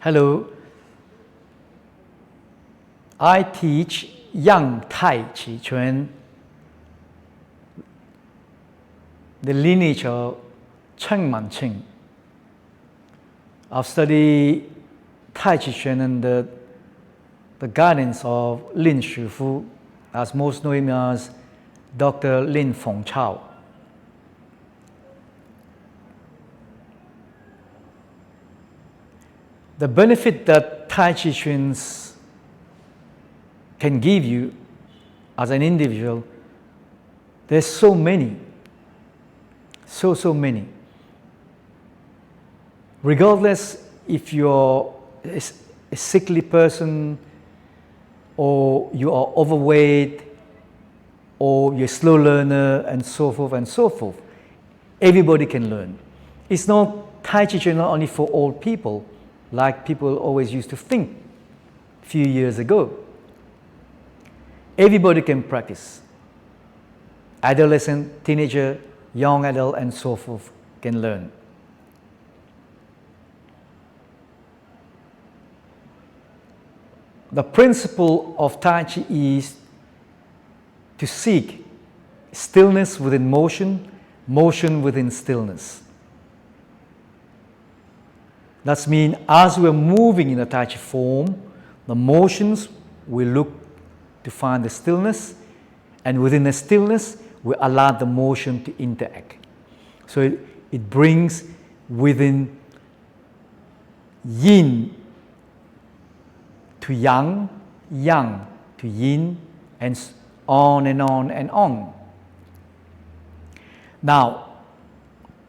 Hello, I teach young Tai Chi Chuan, the lineage of Cheng Man Ching. I've studied Tai Chi Chuan under the guidance of Lin Shifu, as most know him as Dr. Lin Feng Chao. The benefit that Tai Chi Chuans can give you as an individual, there's so many, so many. Regardless if you're a sickly person, or you are overweight, or you're a slow learner, and so forth and so forth, everybody can learn. It's not Tai Chi Chuan not only for old people, like people always used to think a few years ago. Everybody can practice. Adolescent, teenager, young adult, and so forth can learn. The principle of Tai Chi is to seek stillness within motion, motion within stillness. That means as we are moving in a Tai Chi form, the motions we look to find the stillness, and within the stillness we allow the motion to interact. So it brings within yin to yang, yang to yin, and on and on and on. Now,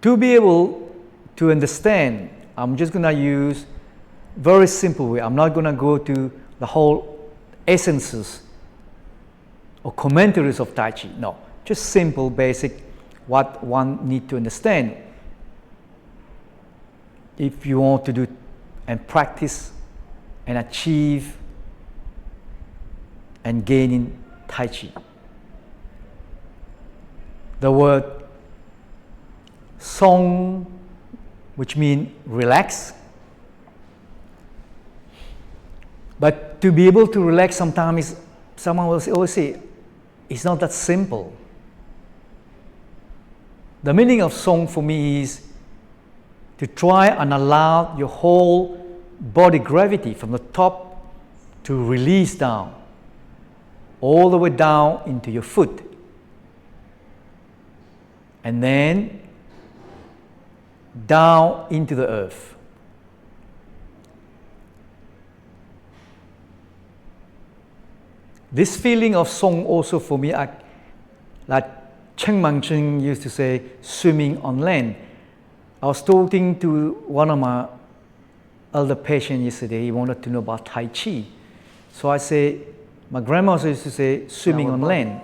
to be able to understand, I'm just going to use very simple way. I'm not going to go to the whole essences or commentaries of Tai Chi. No, just simple, basic, what one need to understand if you want to do and practice and achieve and gain in Tai Chi. The word song, which means relax. But to be able to relax sometimes, someone will always say, it's not that simple. The meaning of song for me is to try and allow your whole body gravity from the top to release down, all the way down into your foot. And then down into the earth. This feeling of song also for me, like Cheng Man Ching used to say, swimming on land. I was talking to one of my elder patients yesterday. He wanted to know about Tai Chi. So I say, my grandma used to say, swimming on land.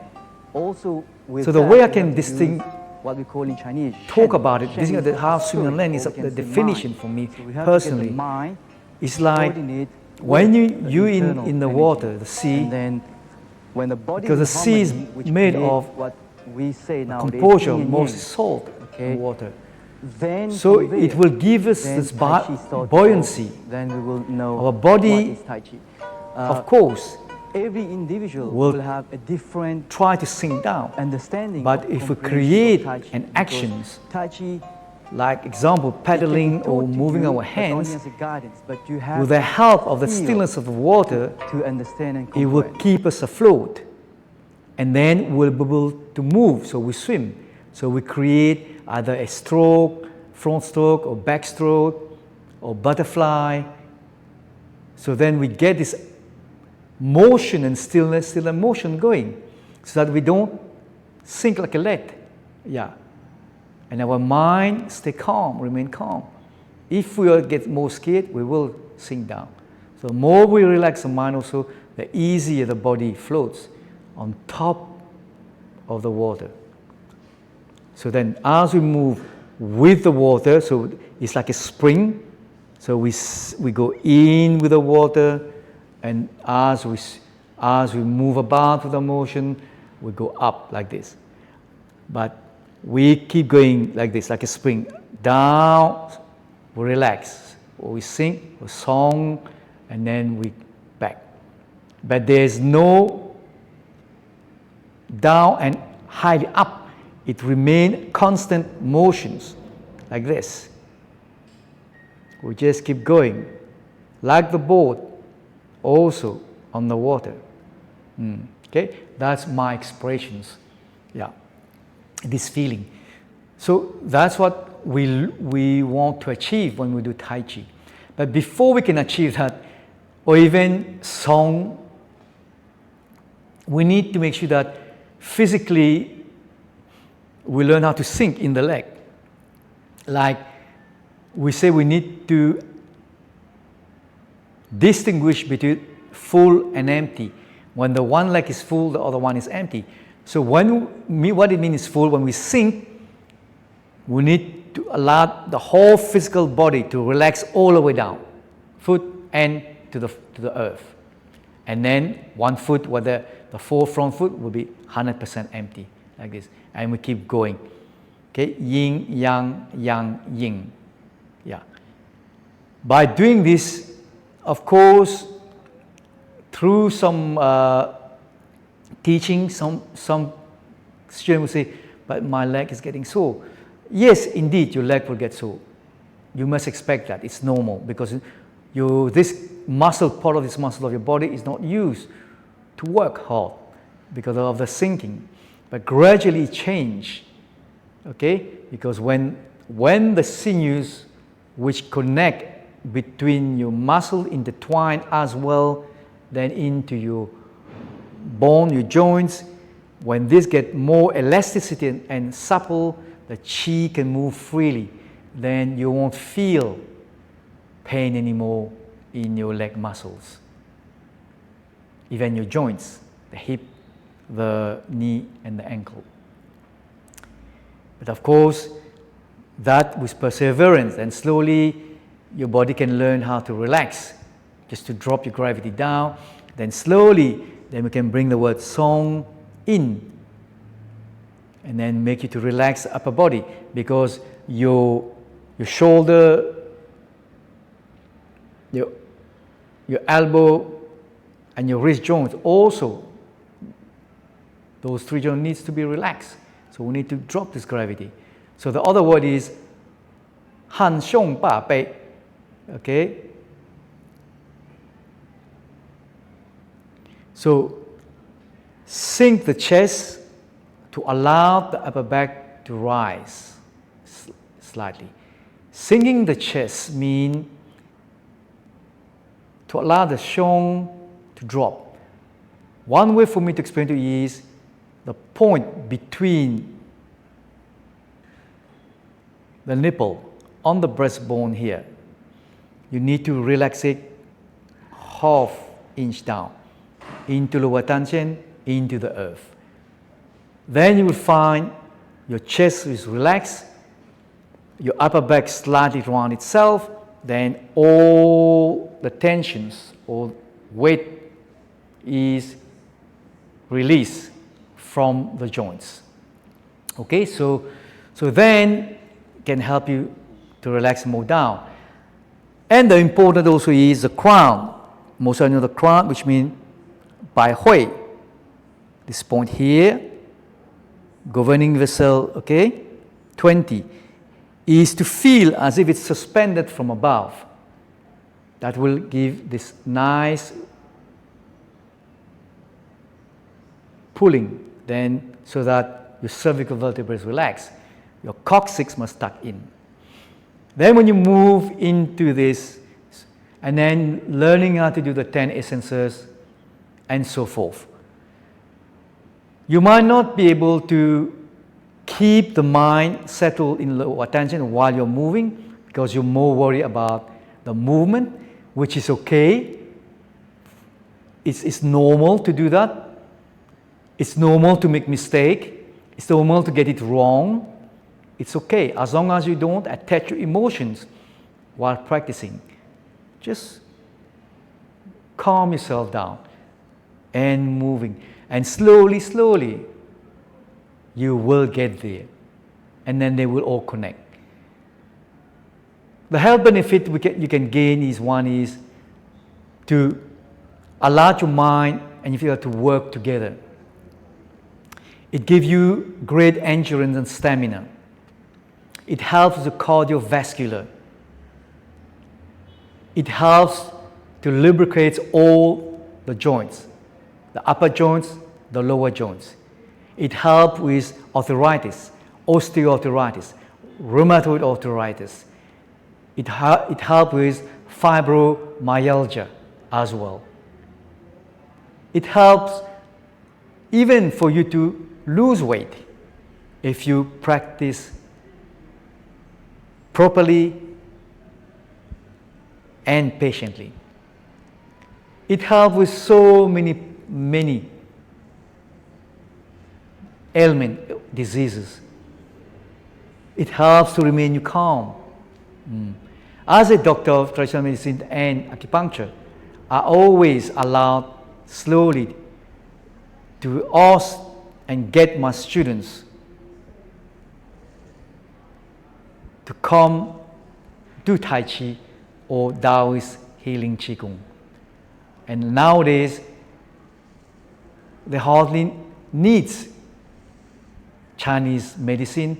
Also, so the way I can distinguish, what we call in Chinese, talk about it, this is how swimming on land is the definition for me personally. It's like when you in the water, the sea, and then when the body because the sea is made of what we say composure of mostly salt and water. Then so it will give us this buoyancy. Then we will know our body, what is Tai Chi. Of course, every individual will have a different try to sink down understanding. But if we create an actions, Tai Chi, like example, paddling or moving our hands, but you have with the help of the stillness of the water, to understand and it will keep us afloat. And then we'll be able to move, so we swim. So we create either a stroke, front stroke, or back stroke, or butterfly. So then we get this motion and stillness, still a motion going, so that we don't sink like a lead. Yeah. And our mind stay calm, remain calm. If we get more scared, we will sink down. So the more we relax the mind also, the easier the body floats on top of the water. So then as we move with the water, so it's like a spring. So we go in with the water, and as we move about with the motion, we go up like this. But we keep going like this, like a spring. Down, we relax. or we sing a song, and then we back. But there's no down and highly up. It remains constant motions like this. We just keep going, like the boat, also on the water. Okay, that's my expressions. Yeah, this feeling. So that's what we want to achieve when we do Tai Chi. But before we can achieve that, or even song, we need to make sure that physically we learn how to sink in the leg. Like we say, we need to distinguish between full and empty. When the one leg is full, the other one is empty. So what it means is full, when we sink, we need to allow the whole physical body to relax all the way down, foot and to the earth. And then one foot, whether the front foot will be 100% empty, like this. And we keep going. Okay, yin, yang, yang, yin. Yeah. By doing this, of course, through some teaching, some student will say, but my leg is getting sore. Yes, indeed, your leg will get sore. You must expect that. It's normal because this muscle, part of this muscle of your body is not used to work hard because of the sinking. But gradually change, okay? Because when the sinews which connect between your muscle intertwine as well, then into your bone, your joints, when this get more elasticity and supple, the chi can move freely, then you won't feel pain anymore in your leg muscles. Even your joints, the hip, the knee and the ankle. But of course, that with perseverance, and slowly your body can learn how to relax, just to drop your gravity down. Then slowly, then we can bring the word song in, and then make you to relax the upper body, because your shoulder, your elbow and your wrist joints also, those three joints needs to be relaxed. So we need to drop this gravity. So the other word is Han Xiong Pa Bei. Okay? So sink the chest to allow the upper back to rise slightly. Sinking the chest means to allow the xiong to drop. One way for me to explain to you is the point between the nipple on the breastbone here. You need to relax it half inch down into lower tension, into the earth. Then you will find your chest is relaxed, your upper back slightly round itself, then all the tensions or weight is released from the joints. Okay, so then can help you to relax more down. And the important also is the crown. Most of you know the crown, which means Bai Hui. This point here, governing vessel, okay, 20, is to feel as if it's suspended from above. That will give this nice pulling, then so that your cervical vertebrae is relaxed. Your coccyx must tuck in. Then when you move into this, and then learning how to do the 10 essences and so forth, you might not be able to keep the mind settled in low attention while you're moving, because you're more worried about the movement, which is okay. It's normal to do that. It's normal to make mistake. It's normal to get it wrong. It's okay, as long as you don't attach your emotions while practicing. Just calm yourself down and moving. And slowly, slowly, you will get there. And then they will all connect. The health benefit you can gain is one is to allow your mind and your feel to work together. It gives you great endurance and stamina. It helps the cardiovascular. It helps to lubricate all the joints, the upper joints, the lower joints. It helps with arthritis, osteoarthritis, rheumatoid arthritis. It helps with fibromyalgia as well. It helps even for you to lose weight if you practice properly and patiently. It helps with so many ailment, diseases. It helps to remain calm. As a doctor of traditional medicine and acupuncture, I always allow slowly to ask and get my students to come do Tai Chi or Taoist healing Qigong. And nowadays, they hardly needs Chinese medicine,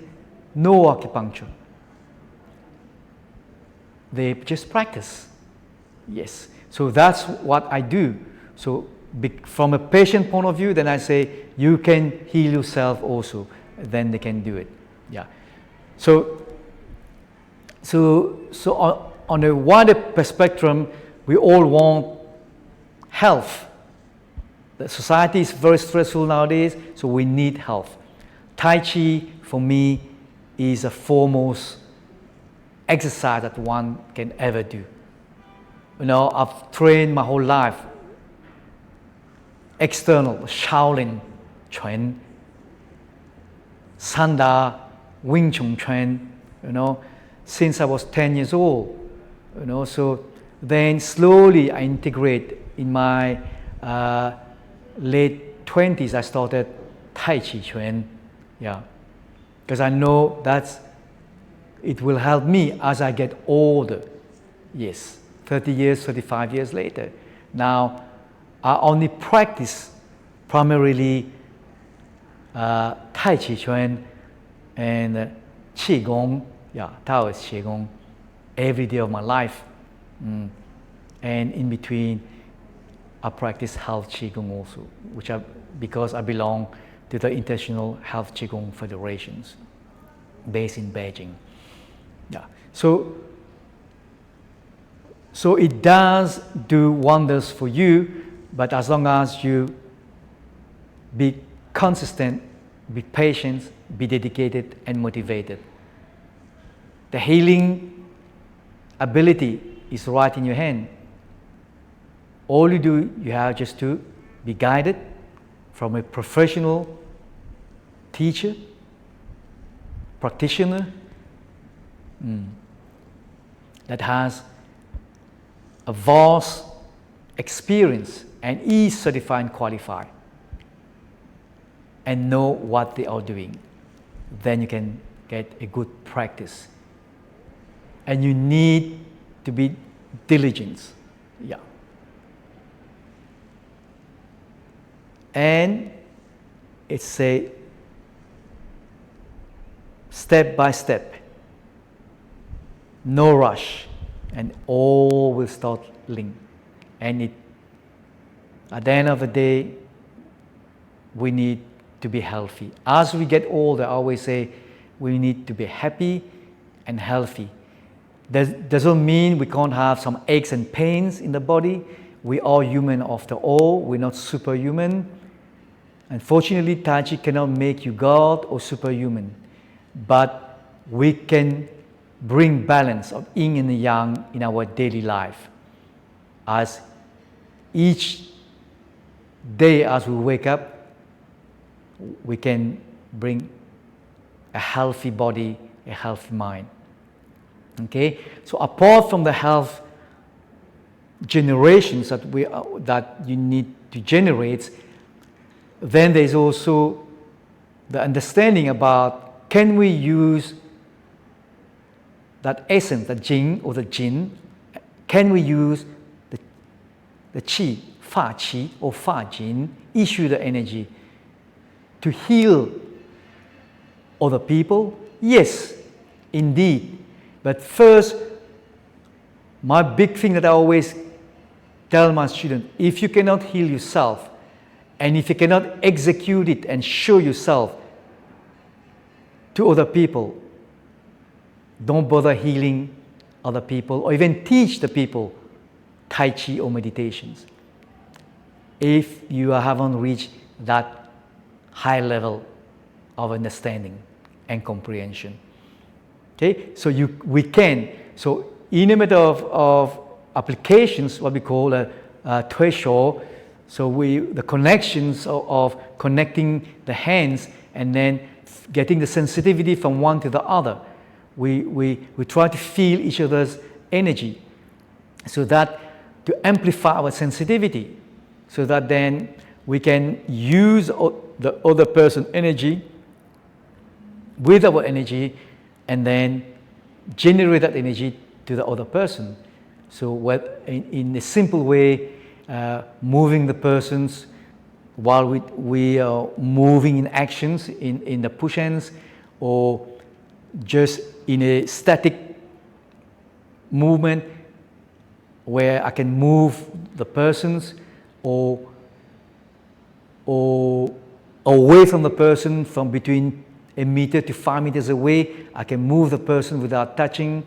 no acupuncture. They just practice. Yes. So that's what I do. So from a patient point of view, then I say, you can heal yourself also. Then they can do it. Yeah. So on a wider spectrum, we all want health. The society is very stressful nowadays, so we need health. Tai Chi, for me, is a foremost exercise that one can ever do. You know, I've trained my whole life. External, Shaolin, Chuan, Sanda, Wing Chun Chuan, you know, since I was 10 years old. You know, so then slowly I integrate in my late 20s. I started Tai Chi Chuan, yeah, because I know that it will help me as I get older. Yes, 30 years, 35 years later. Now, I only practice primarily Tai Chi Chuan and Qigong, yeah, Taoist Qigong, every day of my life. And in between, I practice health Qigong also, because I belong to the International Health Qigong Federations based in Beijing. Yeah. So it does do wonders for you, but as long as you be consistent, be patient, be dedicated and motivated. The healing ability is right in your hand. All you do, you have just to be guided from a professional teacher, practitioner that has a vast experience and is certified and qualified and know what they are doing. Then you can get a good practice. And you need to be diligent. Yeah. And it's a step by step, no rush, and all will start linked. And at the end of the day, we need to be healthy. As we get older, I always say we need to be happy and healthy. That doesn't mean we can't have some aches and pains in the body. We are human after all. We're not superhuman. Unfortunately, Tai Chi cannot make you God or superhuman. But we can bring balance of yin and yang in our daily life. As each day as we wake up, we can bring a healthy body, a healthy mind. Okay, so apart from the health generations that you need to generate, then there's also the understanding about, can we use that essence, the jing or the jin, can we use the qi, fa qi or fa jin, issue the energy to heal other people? Yes, indeed. But first, my big thing that I always tell my students, if you cannot heal yourself, and if you cannot execute it and show yourself to other people, don't bother healing other people or even teach the people Tai Chi or meditations if you haven't reached that high level of understanding and comprehension. Okay, so we can. So in a matter of applications, what we call a threshold, so the connections of connecting the hands and then getting the sensitivity from one to the other. We try to feel each other's energy so that to amplify our sensitivity, so that then we can use the other person's energy with our energy and then generate that energy to the other person. So in a simple way, moving the persons while we are moving in actions in the push hands, or just in a static movement where I can move the persons, or away from the person, from between 1 meter to 5 meters away, I can move the person without touching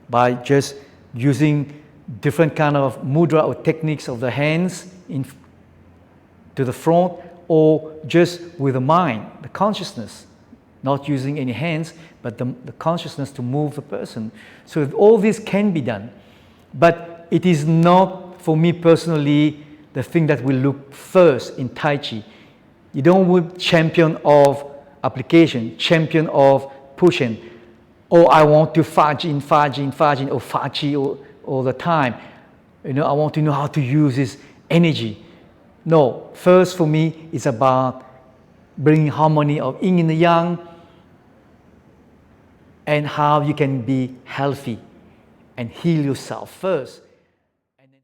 by just using different kind of mudra or techniques of the hands to the front, or just with the mind, the consciousness, not using any hands, but the consciousness to move the person. So all this can be done, but it is not, for me personally, the thing that will look first in Tai Chi. You don't want champion of application, champion of pushing. Oh, I want to fa jin, or fa chi all the time. You know, I want to know how to use this energy. No, first for me, it's about bringing harmony of yin and the yang, and how you can be healthy and heal yourself first. And then